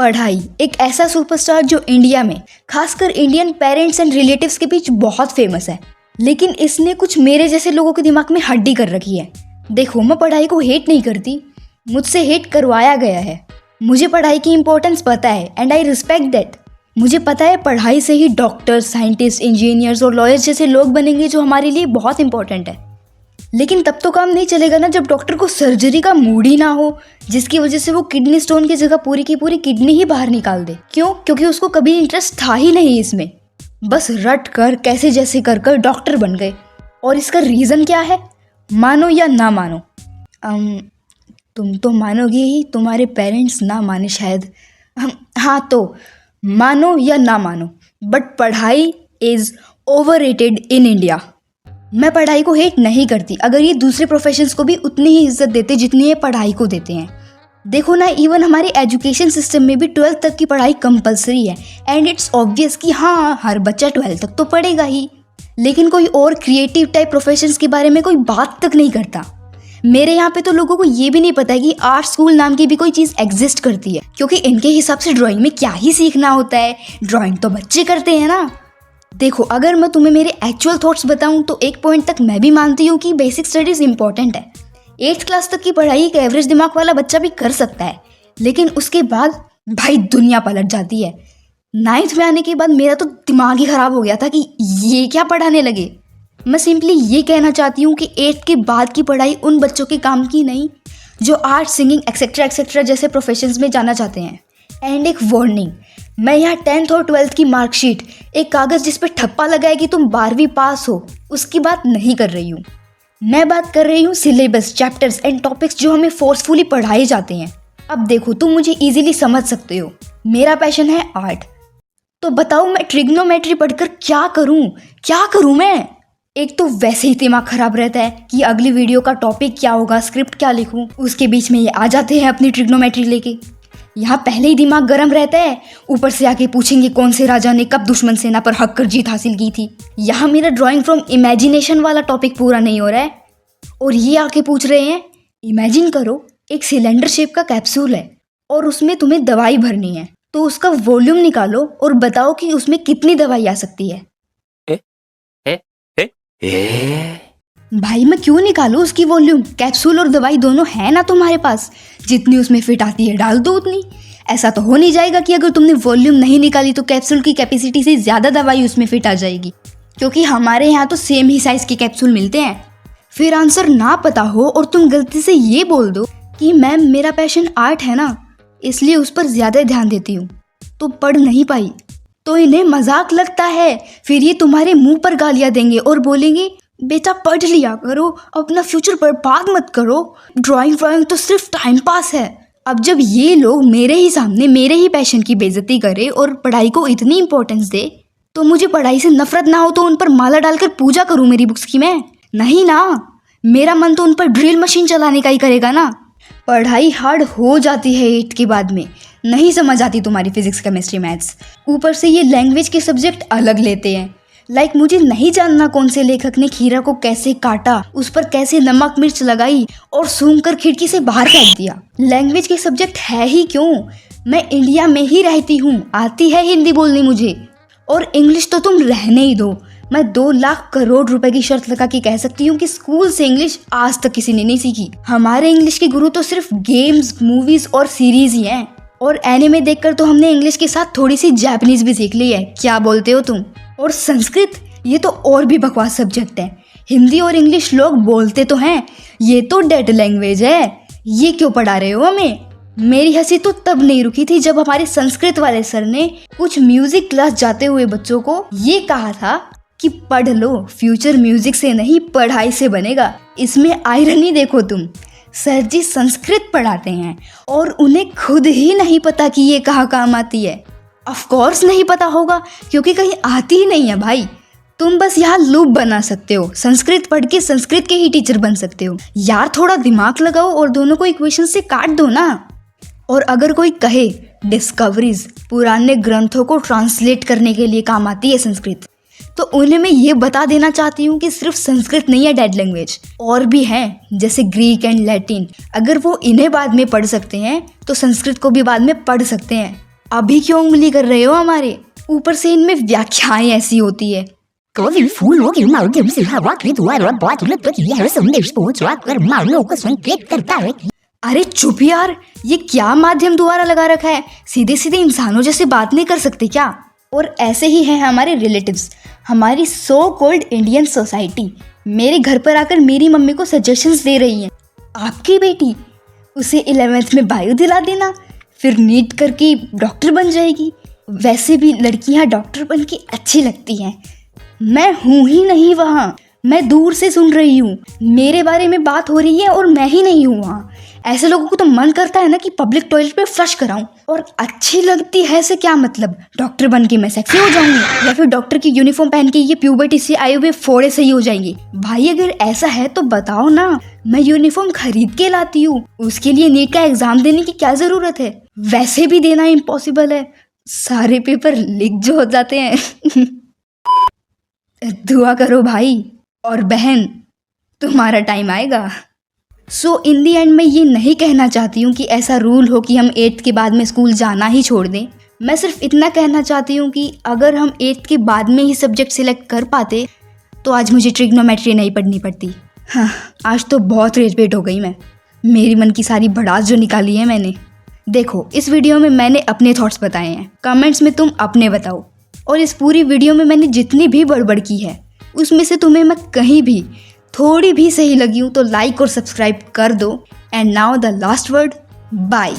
पढ़ाई एक ऐसा सुपरस्टार जो इंडिया में खासकर इंडियन पेरेंट्स एंड रिलेटिव्स के बीच बहुत फेमस है, लेकिन इसने कुछ मेरे जैसे लोगों के दिमाग में हड्डी कर रखी है। देखो, मैं पढ़ाई को हेट नहीं करती, मुझसे हेट करवाया गया है। मुझे पढ़ाई की इंपॉर्टेंस पता है एंड आई रिस्पेक्ट दैट। मुझे पता है पढ़ाई से ही डॉक्टर्स, साइंटिस्ट, इंजीनियर्स और लॉयर्स जैसे लोग बनेंगे जो हमारे लिए बहुत इंपॉर्टेंट है। लेकिन तब तो काम नहीं चलेगा ना जब डॉक्टर को सर्जरी का मूड ही ना हो, जिसकी वजह से वो किडनी स्टोन की जगह पूरी की पूरी किडनी ही बाहर निकाल दे। क्यों? क्योंकि उसको कभी इंटरेस्ट था ही नहीं इसमें, बस रट कर कैसे जैसे कर कर डॉक्टर बन गए। और इसका रीज़न क्या है? मानो या ना मानो, तुम तो मानोगे ही, तुम्हारे पेरेंट्स ना माने शायद। हाँ, तो मानो या ना मानो, बट पढ़ाई इज़ ओवररेटेड इन इंडिया। मैं पढ़ाई को हेट नहीं करती अगर ये दूसरे प्रोफेशंस को भी उतनी ही इज्जत देते जितनी ये पढ़ाई को देते हैं। देखो ना, इवन हमारे एजुकेशन सिस्टम में भी 12th तक की पढ़ाई कंपलसरी है एंड इट्स ऑब्वियस कि हाँ, हर बच्चा 12th तक तो पढ़ेगा ही। लेकिन कोई और क्रिएटिव टाइप प्रोफेशंस के बारे में कोई बात तक नहीं करता। मेरे यहाँ पे तो लोगों को ये भी नहीं पता है कि आर्ट स्कूल नाम की भी कोई चीज़ एग्जिस्ट करती है, क्योंकि इनके हिसाब से ड्राइंग में क्या ही सीखना होता है, ड्राइंग तो बच्चे करते हैं ना। देखो, अगर मैं तुम्हें मेरे एक्चुअल थॉट्स बताऊं तो एक पॉइंट तक मैं भी मानती हूँ कि बेसिक स्टडीज़ इंपॉर्टेंट है। 8th क्लास तक की पढ़ाई एक एवरेज दिमाग वाला बच्चा भी कर सकता है, लेकिन उसके बाद भाई दुनिया पलट जाती है। 9th में आने के बाद मेरा तो दिमाग ही ख़राब हो गया था कि ये क्या पढ़ाने लगे। मैं सिंपली ये कहना चाहती हूँ कि 8th के बाद की पढ़ाई उन बच्चों के काम की नहीं जो आर्ट, सिंगिंग एक्सेट्रा जैसे प्रोफेशंस में जाना चाहते हैं। एंड एक वार्निंग, मैं यहाँ 10th और 12th की मार्कशीट, एक कागज़ जिस पे ठप्पा लगाए कि तुम 12वीं पास हो, उसकी बात नहीं कर रही हूँ। मैं बात कर रही हूँ सिलेबस, चैप्टर्स एंड टॉपिक्स जो हमें फोर्सफुली पढ़ाए जाते हैं। अब देखो, तुम मुझे इजीली समझ सकते हो, मेरा पैशन है आर्ट, तो बताओ मैं ट्रिग्नोमेट्री पढ़कर क्या करूँ मैं? एक तो वैसे ही दिमाग खराब रहता है कि अगली वीडियो का टॉपिक क्या होगा, स्क्रिप्ट क्या लिखूँ, उसके बीच में ये आ जाते हैं अपनी ट्रिग्नोमेट्री लेके। यहाँ पहले ही दिमाग गर्म रहता है, ऊपर से आके पूछेंगे कौन से राजा ने कब दुश्मन सेना पर हक कर जीत हासिल की थी। यहाँ मेरा ड्राइंग फ्रॉम इमेजिनेशन वाला टॉपिक पूरा नहीं हो रहा है और ये आके पूछ रहे हैं, इमेजिन करो एक सिलेंडर शेप का कैप्सूल है और उसमें तुम्हें दवाई भरनी है, तो उसका वॉल्यूम निकालो और बताओ कि उसमें कितनी दवाई आ सकती है। भाई मैं क्यों निकालूं उसकी वॉल्यूम? कैप्सूल और दवाई दोनों है ना तुम्हारे पास, जितनी उसमें फिट आती है डाल दो उतनी। ऐसा तो हो नहीं जाएगा कि अगर तुमने वॉल्यूम नहीं निकाली तो कैप्सूल की कैपेसिटी से ज़्यादा दवाई उसमें फिट आ जाएगी, क्योंकि हमारे यहाँ तो सेम ही साइज़ के कैप्सूल मिलते हैं। फिर आंसर ना पता हो और तुम गलती से ये बोल दो कि मैम मेरा पैशन आर्ट है ना, इसलिए उस पर ज़्यादा ध्यान देती हूँ, तो पढ़ नहीं पाई। तो इन्हें मजाक लगता है, फिर ये तुम्हारे मुंह पर गालियाँ देंगे और बोलेंगे बेटा पढ़ लिया करो, अपना फ्यूचर बर्बाद मत करो, ड्राइंग तो सिर्फ टाइम पास है। अब जब ये लोग मेरे ही सामने मेरे ही पैशन की बेइज्जती करे और पढ़ाई को इतनी इंपॉर्टेंस दे, तो मुझे पढ़ाई से नफरत ना हो तो उन पर माला डालकर पूजा करूँ मेरी बुक्स की? मैं नहीं ना, मेरा मन तो उन पर ड्रिल मशीन चलाने का ही करेगा ना। पढ़ाई हार्ड हो जाती है 8th के बाद में, नहीं समझ आती तुम्हारी फिजिक्स, केमिस्ट्री, मैथ्स, ऊपर से ये लैंग्वेज के सब्जेक्ट अलग लेते हैं। लाइक मुझे नहीं जानना कौन से लेखक ने खीरा को कैसे काटा, उस पर कैसे नमक मिर्च लगाई और सूंघकर खिड़की से बाहर फेंक दिया। लैंग्वेज के सब्जेक्ट है ही क्यों? मैं इंडिया में ही रहती हूँ, आती है हिंदी बोलनी मुझे, और इंग्लिश तो तुम रहने ही दो। मैं 2 लाख करोड़ रुपए की शर्त लगा के कह सकती हूँ कि स्कूल से इंग्लिश आज तक किसी ने नहीं सीखी। हमारे इंग्लिश के गुरु तो सिर्फ गेम्स, मूवीज और सीरीज ही हैं, और एनिमे देखकर तो हमने इंग्लिश के साथ थोड़ी सी जापानीज भी सीख ली है। क्या बोलते हो तुम? और संस्कृत, ये तो और भी बकवास सब्जेक्ट है। हिंदी और इंग्लिश लोग बोलते तो हैं, ये तो डेड लैंग्वेज है, ये क्यों पढ़ा रहे हो हमें? मेरी हंसी तो तब नहीं रुकी थी जब हमारे संस्कृत वाले सर ने कुछ म्यूजिक क्लास जाते हुए बच्चों को ये कहा था कि पढ़ लो, फ्यूचर म्यूजिक से नहीं पढ़ाई से बनेगा। इसमें आयरनी देखो तुम, सर जी संस्कृत पढ़ाते हैं और उन्हें खुद ही नहीं पता कि ये कहाँ काम आती है। ऑफ कोर्स नहीं पता होगा, क्योंकि कहीं आती ही नहीं है भाई। तुम बस यहाँ लूप बना सकते हो, संस्कृत पढ़ के संस्कृत के ही टीचर बन सकते हो। यार थोड़ा दिमाग लगाओ और दोनों को इक्वेशन से काट दो ना। और अगर कोई कहे डिस्कवरीज, पुराने ग्रंथों को ट्रांसलेट करने के लिए काम आती है संस्कृत, तो उन्हें मैं ये बता देना चाहती हूँ कि सिर्फ संस्कृत नहीं है डेड लैंग्वेज, और भी हैं जैसे ग्रीक एंड लैटिन। अगर वो इन्हें बाद में पढ़ सकते हैं तो संस्कृत को भी बाद में पढ़ सकते हैं। अभी क्यों उंगली कर रहे हो हमारे? ऊपर से इनमें व्याख्याएं ऐसी होती है। 各位俘虏给毛给是哈瓦给图阿罗巴图了不提还是没说抓个毛肉个算给करता है। अरे चुप यार, ये क्या माध्यम द्वारा लगा रखा है? सीधे सीधे इंसानों जैसे बात नहीं कर सकते क्या? और ऐसे ही हैं हमारे रिलेटिव्स, हमारी सो कॉल्ड इंडियन सोसाइटी मेरे घर पर आकर मेरी मम्मी को सजेशंस दे रही हैं। आपकी बेटी, उसे 11th में बायो दिला देना, फिर नीट करके डॉक्टर बन जाएगी। वैसे भी लड़कियां डॉक्टर बन के अच्छी लगती हैं। मैं हूँ ही नहीं वहाँ, मैं दूर से सुन रही हूँ। मेरे बारे में बात हो रही है और मैं ही नहीं हूँ वहाँ। ऐसे लोगों को तो मन करता है ना कि पब्लिक टॉयलेट पे फ्लश कराऊं। और अच्छी लगती है से क्या मतलब? डॉक्टर बन के मैं सेक्सी हो जाऊंगी या फिर डॉक्टर की यूनिफॉर्म पहन के ये प्यूबर्टी से आए हुए फोड़े सही हो जाएंगे? भाई अगर ऐसा है तो बताओ ना, मैं यूनिफॉर्म खरीद के लाती हूँ। उसके लिए नीट का एग्जाम देने की क्या जरूरत है? वैसे भी देना इम्पॉसिबल है, सारे पेपर लीक जो हो जाते हैं। दुआ करो भाई और बहन, तुम्हारा टाइम आएगा। सो इन दी एंड मैं ये नहीं कहना चाहती हूँ कि ऐसा रूल हो कि हम 8th के बाद में स्कूल जाना ही छोड़ दें। मैं सिर्फ इतना कहना चाहती हूँ कि अगर हम 8th के बाद में ही सब्जेक्ट सिलेक्ट कर पाते तो आज मुझे ट्रिग्नोमेट्री नहीं पढ़नी पड़ती। हाँ, आज तो बहुत रेट हो गई मैं, मेरी मन की सारी भड़ास जो निकाली है मैंने। देखो, इस वीडियो में मैंने अपने थॉट्स बताए हैं, कमेंट्स में तुम अपने बताओ। और इस पूरी वीडियो में मैंने जितनी भी बड़बड़ की है उसमें से तुम्हें मैं कहीं भी थोड़ी भी सही लगी हूँ तो लाइक और सब्सक्राइब कर दो। And now the last word, bye.